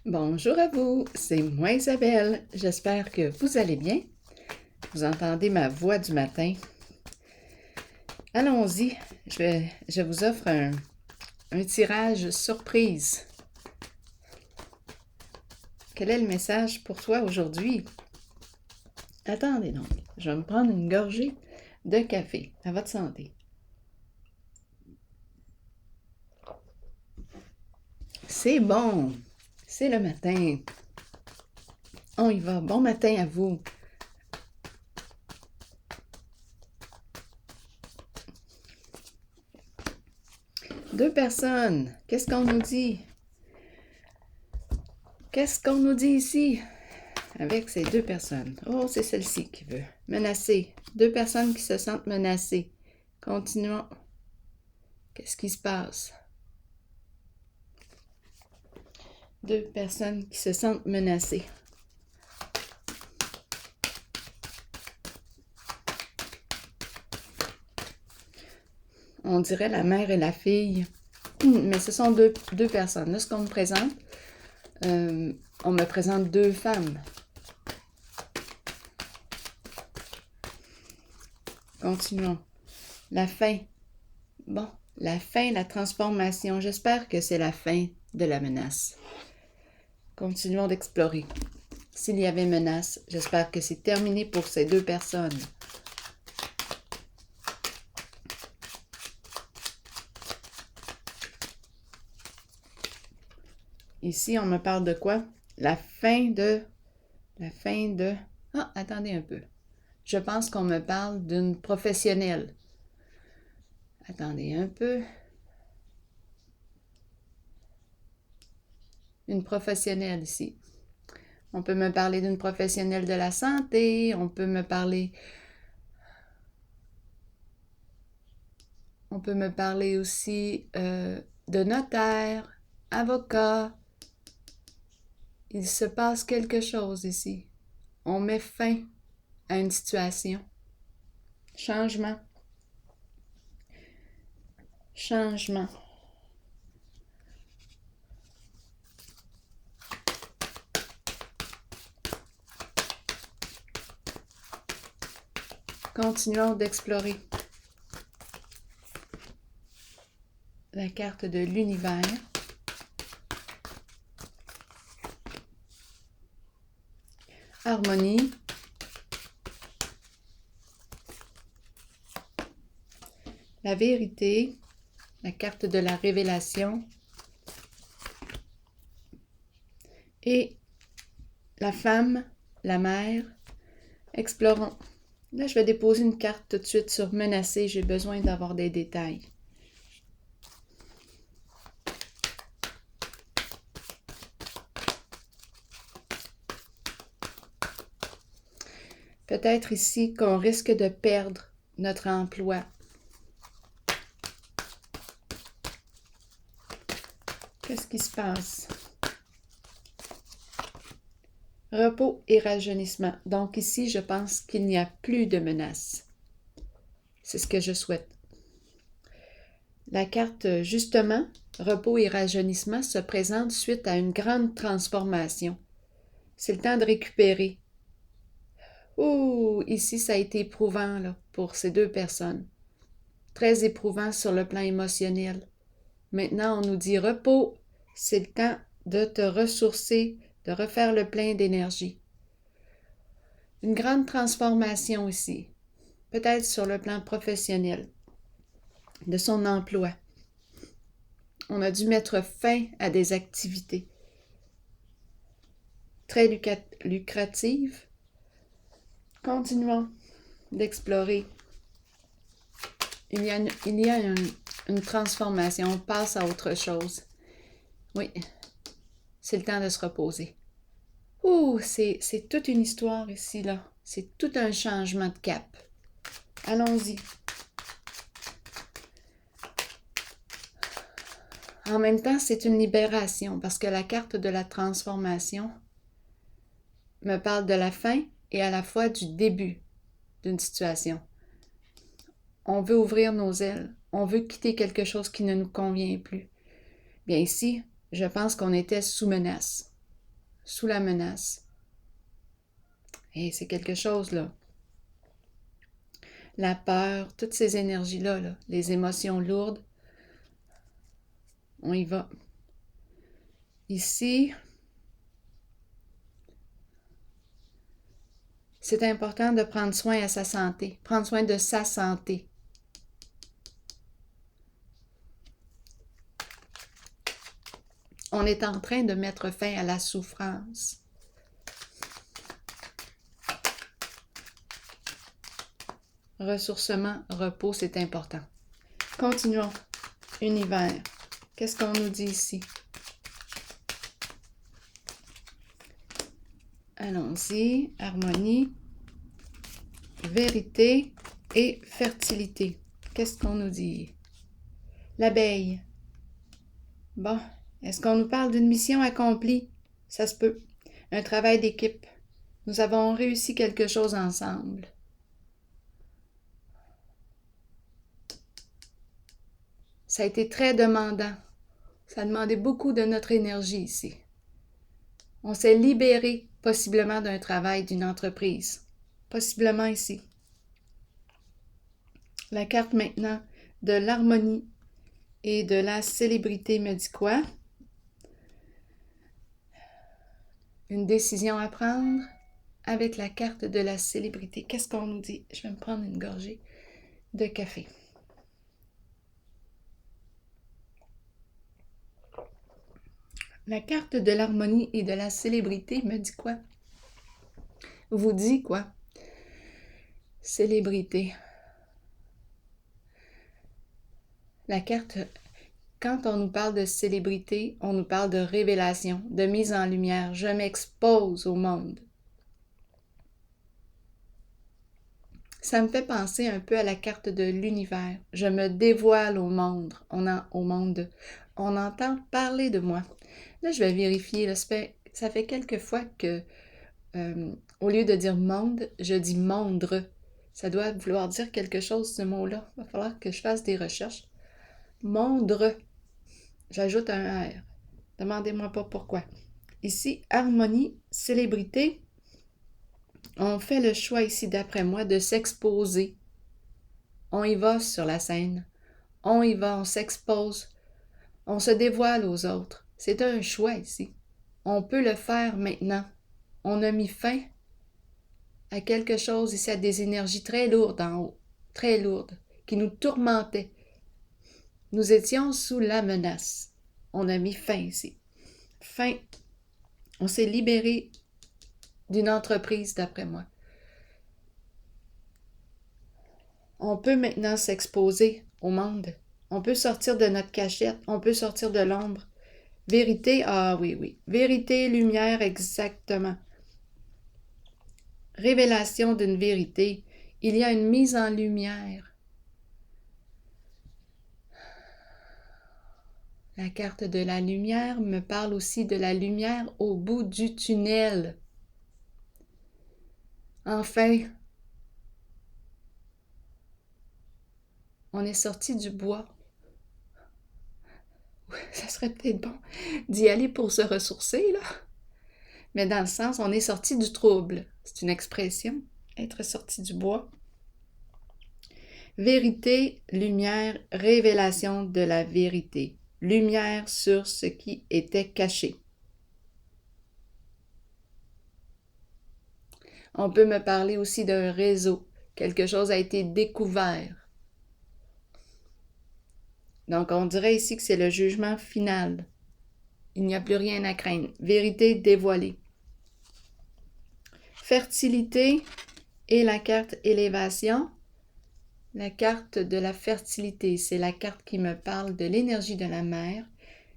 Bonjour à vous, c'est moi Isabelle. J'espère que vous allez bien. Vous entendez ma voix du matin. Allons-y, je vous offre un tirage surprise. Quel est le message pour toi aujourd'hui? Attendez donc, je vais me prendre une gorgée de café. À votre santé. C'est bon, c'est le matin. On y va, bon matin à vous. Deux personnes, qu'est-ce qu'on nous dit? Qu'est-ce qu'on nous dit ici? Avec ces deux personnes. Oh, c'est celle-ci qui veut. Menacer. Deux personnes qui se sentent menacées. Continuons. Qu'est-ce qui se passe? Deux personnes qui se sentent menacées. On dirait la mère et la fille. Mais ce sont deux personnes. Là, ce qu'on me présente, on me présente deux femmes. Continuons. La fin. Bon, la fin, la transformation. J'espère que c'est la fin de la menace. Continuons d'explorer. S'il y avait menace, j'espère que c'est terminé pour ces deux personnes. Ici, on me parle de quoi? La fin de... Ah, attendez un peu. Je pense qu'on me parle d'une professionnelle. Attendez un peu. Une professionnelle ici. On peut me parler d'une professionnelle de la santé. On peut me parler aussi de notaire, avocat. Il se passe quelque chose ici. On met fin à une situation. Changement. Changement. Continuons d'explorer. La carte de l'univers. Harmonie. La vérité. La carte de la révélation. Et la femme, la mère. Explorons. Là, je vais déposer une carte tout de suite sur menacer. J'ai besoin d'avoir des détails. Peut-être ici qu'on risque de perdre notre emploi. Qu'est-ce qui se passe? Repos et rajeunissement. Donc ici, je pense qu'il n'y a plus de menaces. C'est ce que je souhaite. La carte, justement, repos et rajeunissement se présente suite à une grande transformation. C'est le temps de récupérer. Ouh, ici, ça a été éprouvant là, pour ces deux personnes. Très éprouvant sur le plan émotionnel. Maintenant, on nous dit repos. C'est le temps de te ressourcer, de refaire le plein d'énergie. Une grande transformation ici, peut-être sur le plan professionnel, de son emploi. On a dû mettre fin à des activités très lucratives. Continuons d'explorer. Il y a une transformation, on passe à autre chose. Oui, c'est le temps de se reposer. Ouh, c'est toute une histoire ici, là. C'est tout un changement de cap. Allons-y. En même temps, c'est une libération parce que la carte de la transformation me parle de la fin et à la fois du début d'une situation. On veut ouvrir nos ailes. On veut quitter quelque chose qui ne nous convient plus. Bien ici, je pense qu'on était sous menace. sous la menace. Et c'est quelque chose, là. La peur, toutes ces énergies-là, là, les émotions lourdes, on y va. Ici, c'est important de prendre soin à sa santé, prendre soin de sa santé. On est en train de mettre fin à la souffrance. Ressourcement, repos, c'est important. Continuons. Univers. Qu'est-ce qu'on nous dit ici? Allons-y. Harmonie, vérité et fertilité. Qu'est-ce qu'on nous dit? L'abeille. Bon, est-ce qu'on nous parle d'une mission accomplie? Ça se peut. Un travail d'équipe. Nous avons réussi quelque chose ensemble. Ça a été très demandant. Ça a demandé beaucoup de notre énergie ici. On s'est libéré possiblement d'un travail, d'une entreprise. Possiblement ici. La carte maintenant de l'harmonie et de la célébrité me dit quoi? Une décision à prendre avec la carte de la célébrité. Qu'est-ce qu'on nous dit? Je vais me prendre une gorgée de café. La carte de l'harmonie et de la célébrité me dit quoi? Vous dit quoi? Célébrité. La carte, quand on nous parle de célébrité, on nous parle de révélation, de mise en lumière. Je m'expose au monde. Ça me fait penser un peu à la carte de l'univers. Je me dévoile au monde. On entend parler de moi. Là, je vais vérifier. Là, ça fait quelques fois que, au lieu de dire monde, je dis mondre. Ça doit vouloir dire quelque chose, ce mot-là. Il va falloir que je fasse des recherches. Mondre. J'ajoute un R. Demandez-moi pas pourquoi. Ici, harmonie, célébrité. On fait le choix ici, d'après moi, de s'exposer. On y va sur la scène. On y va, on s'expose. On se dévoile aux autres. C'est un choix ici. On peut le faire maintenant. On a mis fin à quelque chose ici, à des énergies très lourdes en haut, très lourdes, qui nous tourmentaient. Nous étions sous la menace. On a mis fin ici. Fin. On s'est libéré d'une entreprise, d'après moi. On peut maintenant s'exposer au monde. On peut sortir de notre cachette. On peut sortir de l'ombre. Vérité, ah oui, oui. Vérité, lumière, exactement. Révélation d'une vérité. Il y a une mise en lumière. La carte de la lumière me parle aussi de la lumière au bout du tunnel. Enfin, on est sorti du bois. Ça serait peut-être bon d'y aller pour se ressourcer, là. Mais dans le sens, on est sorti du trouble. C'est une expression, être sorti du bois. Vérité, lumière, révélation de la vérité. Lumière sur ce qui était caché. On peut me parler aussi d'un réseau. Quelque chose a été découvert. Donc, on dirait ici que c'est le jugement final. Il n'y a plus rien à craindre. Vérité dévoilée. Fertilité et la carte élévation. La carte de la fertilité, c'est la carte qui me parle de l'énergie de la mer.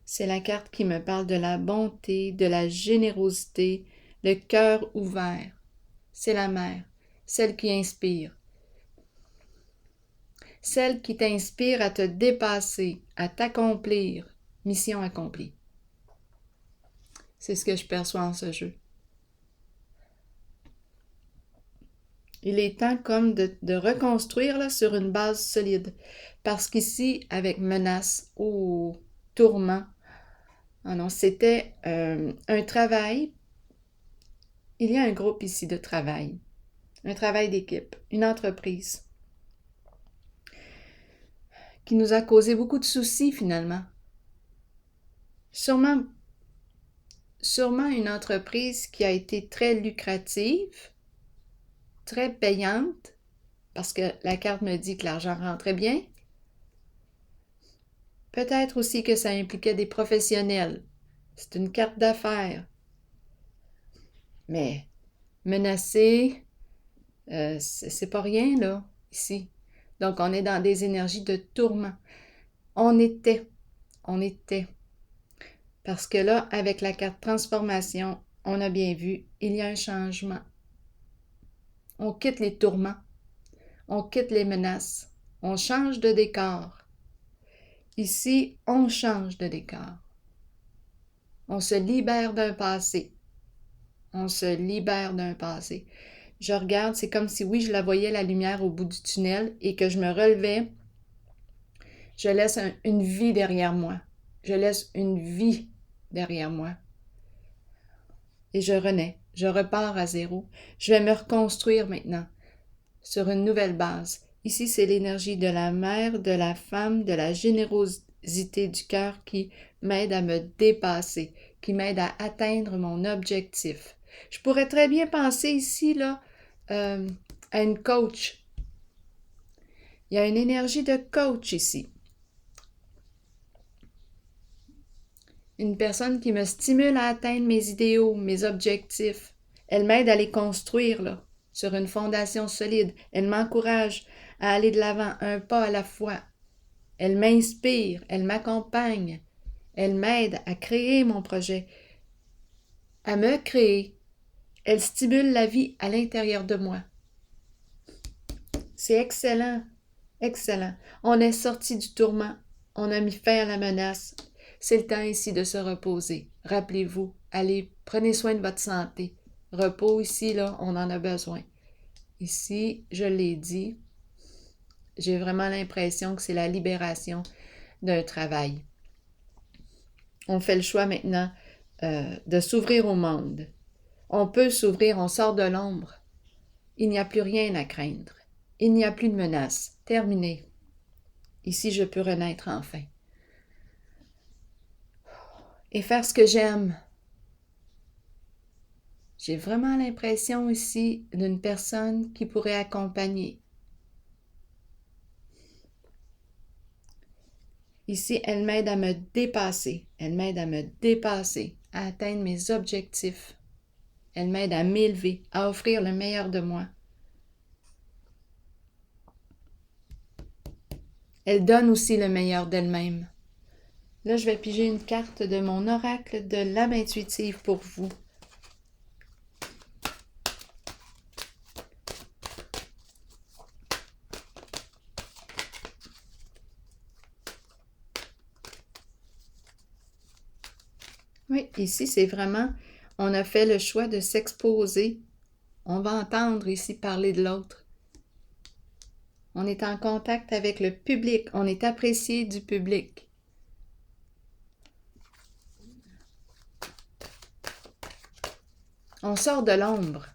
C'est la carte qui me parle de la bonté, de la générosité, le cœur ouvert. C'est la mer, celle qui inspire. Celle qui t'inspire à te dépasser, à t'accomplir. Mission accomplie. C'est ce que je perçois en ce jeu. Il est temps comme de reconstruire là, sur une base solide. Parce qu'ici, avec menace ou tourment, ah non, c'était un travail il y a un groupe ici de travail, un travail d'équipe, une entreprise qui nous a causé beaucoup de soucis finalement. Sûrement une entreprise qui a été très lucrative, très payante, parce que la carte me dit que l'argent rentrait bien. Peut-être aussi que ça impliquait des professionnels. C'est une carte d'affaires. Mais menacé, c'est pas rien, là, ici. Donc, on est dans des énergies de tourment. On était. Parce que là, avec la carte transformation, on a bien vu, il y a un changement. On quitte les tourments. On quitte les menaces. On change de décor. Ici, on change de décor. On se libère d'un passé. Je regarde, c'est comme si, oui, je la voyais, la lumière au bout du tunnel, et que je me relevais. Je laisse une vie derrière moi. Et je renais. Je repars à zéro. Je vais me reconstruire maintenant sur une nouvelle base. Ici, c'est l'énergie de la mère, de la femme, de la générosité du cœur qui m'aide à me dépasser, qui m'aide à atteindre mon objectif. Je pourrais très bien penser ici là, à une coach. Il y a une énergie de coach ici. Une personne qui me stimule à atteindre mes idéaux, mes objectifs. Elle m'aide à les construire là, sur une fondation solide. Elle m'encourage à aller de l'avant, un pas à la fois. Elle m'inspire, elle m'accompagne. Elle m'aide à créer mon projet, à me créer. Elle stimule la vie à l'intérieur de moi. C'est excellent, excellent. On est sorti du tourment, on a mis fin à la menace. C'est le temps ici de se reposer. Rappelez-vous, allez, prenez soin de votre santé. Repos ici, là, on en a besoin. Ici, je l'ai dit, j'ai vraiment l'impression que c'est la libération d'un travail. On fait le choix maintenant de s'ouvrir au monde. On peut s'ouvrir, on sort de l'ombre. Il n'y a plus rien à craindre. Il n'y a plus de menace. Terminé. Ici, je peux renaître enfin. Et faire ce que j'aime. J'ai vraiment l'impression ici d'une personne qui pourrait accompagner. Ici, elle m'aide à me dépasser. À atteindre mes objectifs. Elle m'aide à m'élever, à offrir le meilleur de moi. Elle donne aussi le meilleur d'elle-même. Là, je vais piger une carte de mon oracle de l'âme intuitive pour vous. Oui, ici, c'est vraiment, on a fait le choix de s'exposer. On va entendre ici parler de l'autre. On est en contact avec le public. On est apprécié du public. On sort de l'ombre.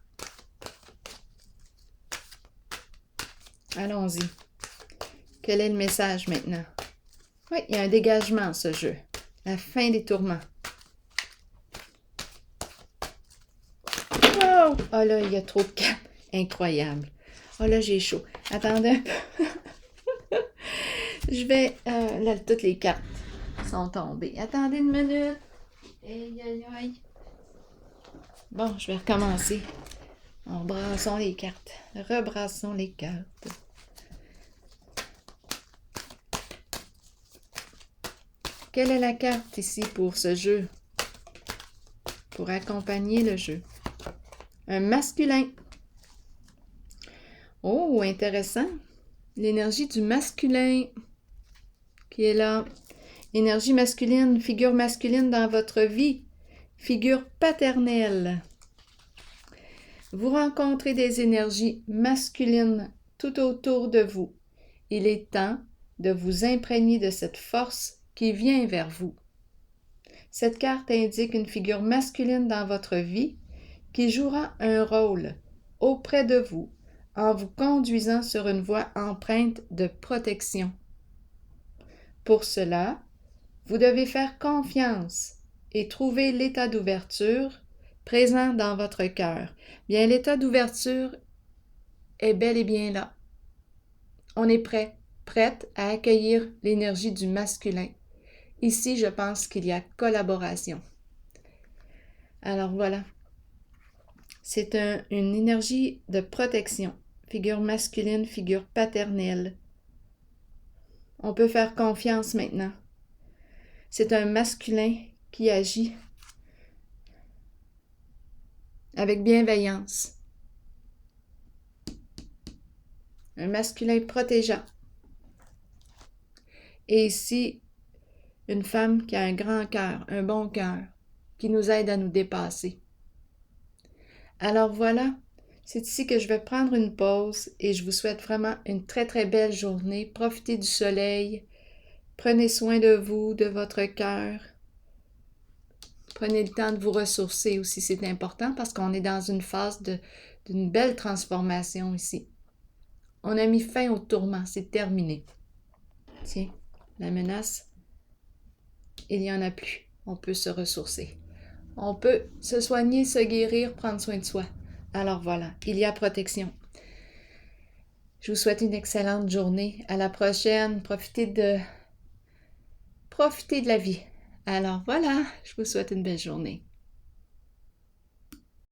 Allons-y. Quel est le message maintenant? Oui, il y a un dégagement, ce jeu. La fin des tourments. Oh! Oh là, il y a trop de cartes. Incroyable. Oh là, j'ai chaud. Attendez un peu. Je vais... là, toutes les cartes sont tombées. Attendez une minute. Aïe, aïe, aïe. Bon, je vais recommencer. Rebrassons les cartes. Rebrassons les cartes. Quelle est la carte ici pour ce jeu? Pour accompagner le jeu. Un masculin. Oh, intéressant. L'énergie du masculin qui est là. Énergie masculine, figure masculine dans votre vie. Figure paternelle. Vous rencontrez des énergies masculines tout autour de vous. Il est temps de vous imprégner de cette force qui vient vers vous. Cette carte indique une figure masculine dans votre vie qui jouera un rôle auprès de vous en vous conduisant sur une voie empreinte de protection. Pour cela, vous devez faire confiance et trouver l'état d'ouverture présent dans votre cœur. Bien, l'état d'ouverture est bel et bien là. On est prête à accueillir l'énergie du masculin. Ici, je pense qu'il y a collaboration. Alors voilà, c'est une énergie de protection, figure masculine, figure paternelle. On peut faire confiance maintenant. C'est un masculin qui agit avec bienveillance. Un masculin protégeant. Et ici, une femme qui a un grand cœur, un bon cœur, qui nous aide à nous dépasser. Alors voilà, c'est ici que je vais prendre une pause et je vous souhaite vraiment une très très belle journée. Profitez du soleil, prenez soin de vous, de votre cœur. Prenez le temps de vous ressourcer aussi, c'est important parce qu'on est dans une phase d'une belle transformation ici. On a mis fin au tourment, c'est terminé. Tiens, la menace, il n'y en a plus. On peut se ressourcer. On peut se soigner, se guérir, prendre soin de soi. Alors voilà, il y a protection. Je vous souhaite une excellente journée. À la prochaine. Profitez de la vie. Alors voilà, je vous souhaite une belle journée.